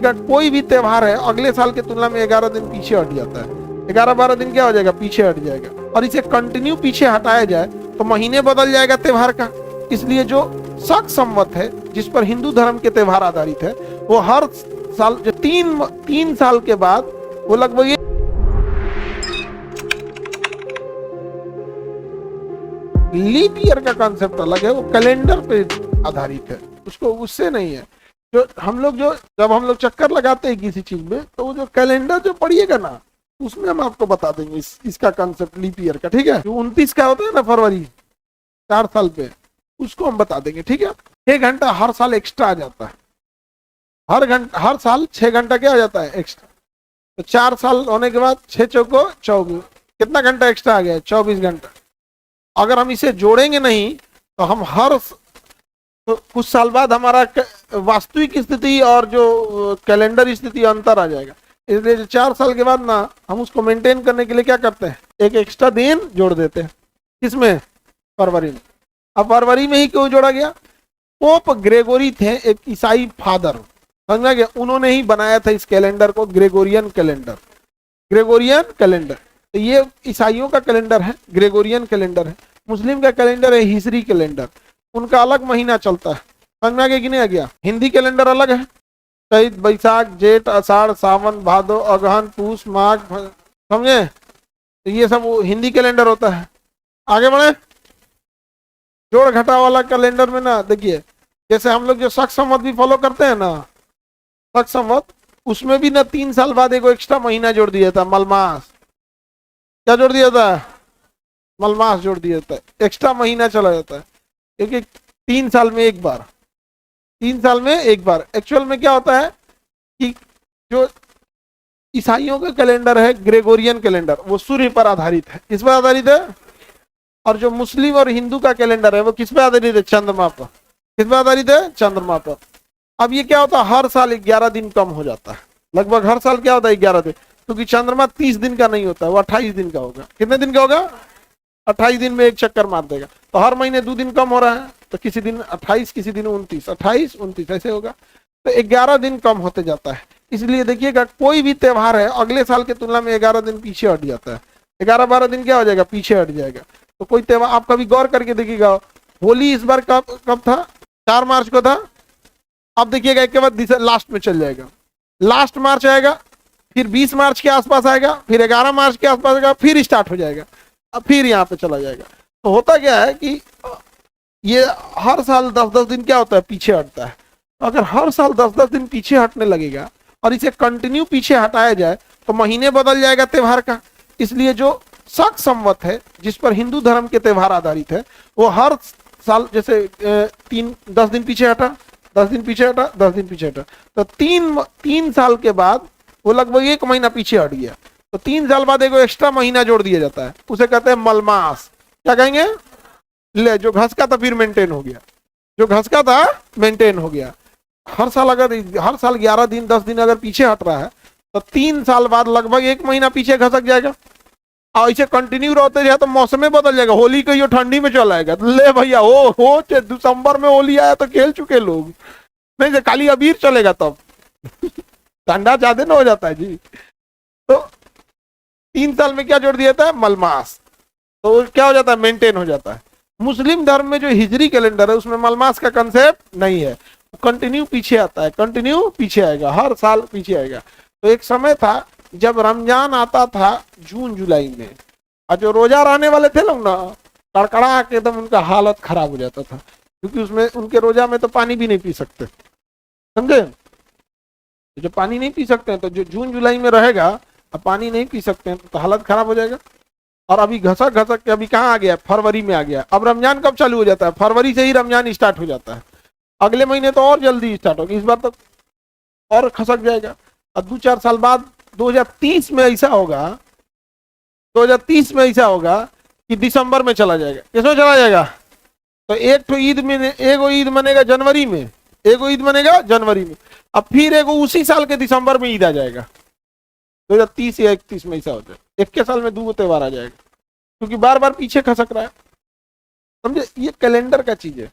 का कोई भी त्योहार है अगले साल की तुलना में 11 दिन पीछे हट जाता है। 11-12 दिन क्या हो जाएगा, पीछे हट जाएगा। और इसे कंटिन्यू पीछे हटाया जाए तो महीने बदल जाएगा त्योहार का। इसलिए जो शक संवत है जिस पर हिंदू धर्म के त्योहार आधारित है, वो हर साल जो तीन साल के बाद वो लगभग लीप ईयर का कॉन्सेप्ट अलग है, वो कैलेंडर पे आधारित है, उसको उससे नहीं है। जो हम लोग जब हम लोग चक्कर लगाते हैं किसी चीज में, तो वो जो कैलेंडर जो पढ़िएगा ना, उसमें हम आपको बता देंगे इसका कॉन्सेप्ट लीप ईयर का, ठीक है। जो 29 का होता है ना फरवरी 4 साल पे, उसको हम बता देंगे, ठीक है। 6 घंटा हर साल एक्स्ट्रा आ जाता है, हर साल 6 घंटा क्या आ जाता है एक्स्ट्रा। तो 4 साल होने के बाद 6 चौको 24, कितना घंटा एक्स्ट्रा आ गया है, 24 घंटा। अगर हम इसे जोड़ेंगे नहीं तो हम तो कुछ साल बाद हमारा वास्तविक स्थिति और जो कैलेंडर स्थिति अंतर आ जाएगा। इसलिए 4 साल के बाद ना हम उसको मेंटेन करने के लिए क्या करते हैं, एक एक्स्ट्रा दिन जोड़ देते हैं। किसमें, फरवरी में। अब फरवरी में ही क्यों जोड़ा गया, पोप ग्रेगोरी थे एक ईसाई फादर, समझा गया, उन्होंने ही बनाया था इस कैलेंडर को, ग्रेगोरियन कैलेंडर। तो ये ईसाइयों का कैलेंडर है, ग्रेगोरियन कैलेंडर है। मुस्लिम का कैलेंडर है हिजरी कैलेंडर, उनका अलग महीना चलता है, समझ में आ गया कि नहीं आ गया। हिंदी कैलेंडर अलग है, चैत बैसाख जेठ आषाढ़ सावन भादो अगहन पूस माघ, समझे, तो ये सब हिंदी कैलेंडर होता है। आगे बढ़े, जोड़ घटा वाला कैलेंडर में ना देखिए, जैसे हम लोग जो शक संवत भी फॉलो करते हैं ना, शक संवत, उसमें भी ना 3 साल बाद एक एक्स्ट्रा महीना जोड़ दिया था, मलमास। क्या जोड़ दिया था, मलमास जोड़ दिया था, एक्स्ट्रा महीना चला जाता है, क्योंकि 3 साल में एक बार, 3 साल में एक बार। एक्चुअल में क्या होता है कि जो ईसाइयों का कैलेंडर है ग्रेगोरियन कैलेंडर, वो सूर्य पर आधारित है। किस पर आधारित है, और जो मुस्लिम और हिंदू का कैलेंडर है वो किस पे आधारित है, चंद्रमा पर। किस पे आधारित है, चंद्रमा पर। अब ये क्या होता है, हर साल 11 दिन कम हो जाता है, लगभग हर साल क्या होता है 11 दिन, क्योंकि चंद्रमा 30 दिन का नहीं होता है, वो 28 दिन का होगा। कितने दिन का होगा, 28 दिन में एक चक्कर मार देगा। तो हर महीने 2 दिन कम हो रहा है, तो किसी दिन 28, किसी दिन 29, 28 29 ऐसे होगा, तो 11 दिन कम होते जाता है। इसलिए देखिएगा कोई भी त्योहार है अगले साल की तुलना में 11 दिन पीछे हट जाता है, 11-12 दिन क्या हो जाएगा, पीछे हट जाएगा। तो कोई त्योहार आप कभी गौर करके देखिएगा, होली इस बार कब था, 4 मार्च को था। अब देखिएगा एक के बाद लास्ट में चल जाएगा, लास्ट मार्च आएगा, फिर 20 मार्च के आसपास आएगा, फिर 11 मार्च के आसपास आएगा, फिर स्टार्ट हो जाएगा, अब फिर यहाँ पे चला जाएगा। तो होता क्या है कि ये हर साल 10-10 दिन क्या होता है, पीछे हटता है। तो अगर हर साल 10-10 दिन पीछे हटने लगेगा और इसे कंटिन्यू पीछे हटाया जाए तो महीने बदल जाएगा त्योहार का। इसलिए जो शक संवत है जिस पर हिंदू धर्म के त्योहार आधारित है, वो हर साल जैसे 10 दिन पीछे हटा, 10 दिन पीछे हटा, 10 दिन पीछे हटा, तो 3 साल के बाद वो लगभग 1 महीना पीछे हट गया। तो 3 साल बाद एक एक्स्ट्रा महीना जोड़ दिया जाता है, उसे कहते हैं मलमास। क्या कहेंगे, ले जो घसका था फिर मेंटेन हो गया, जो घसका था मेंटेन हो गया। हर साल 11 दिन 10 दिन अगर पीछे हट रहा है तो 3 साल बाद लगभग 1 महीना पीछे घसक जाएगा। और इसे कंटिन्यू रहते जाए तो मौसम में बदल जाएगा, होली कहियो ठंडी में चला आएगा, ले भैया हो दिसंबर में होली आया तो खेल चुके लोग, नहीं तो खाली अबीर चलेगा तब ठंडा ज्यादा ना हो जाता है जी। तो 3 साल में क्या जोड़ दिया था, मलमास, तो क्या हो जाता है, मेंटेन हो जाता है। मुस्लिम धर्म में जो हिजरी कैलेंडर है उसमें मलमास का कंसेप्ट नहीं है, कंटिन्यू पीछे आता है, कंटिन्यू पीछे आएगा, हर साल पीछे आएगा। तो एक समय था जब रमजान आता था जून जुलाई में, और जो रोजा रहने वाले थे लोग ना, कड़कड़ा के एकदम उनका हालत खराब हो जाता था, क्योंकि उसमें उनके रोजा में तो पानी भी नहीं पी सकते, समझे। जो पानी नहीं पी सकते हैं, तो जो जून जुलाई में रहेगा अब पानी नहीं पी सकते हैं तो हालत खराब हो जाएगा। और अभी घसक के अभी कहाँ आ गया, फरवरी में आ गया। अब रमजान कब चालू हो जाता है, फरवरी से ही रमजान स्टार्ट हो जाता है, अगले महीने तो और जल्दी स्टार्ट होगी, इस बार तो और खसक जाएगा। और 2-4 साल बाद 2030 में ऐसा होगा, 2030 में ऐसा होगा कि दिसंबर में चला जाएगा। किसमें चला जाएगा, तो एक ईद मनेगा जनवरी में, एगो ईद मनेगा जनवरी में, अब फिर एगो उसी साल के दिसंबर में ईद आ जाएगा। 2030 या 31 में ऐसा हो जाएगा, 21 साल में 2 त्योहार आ जाएगा, क्योंकि बार बार पीछे खसक रहा है, समझे। ये कैलेंडर का चीज है।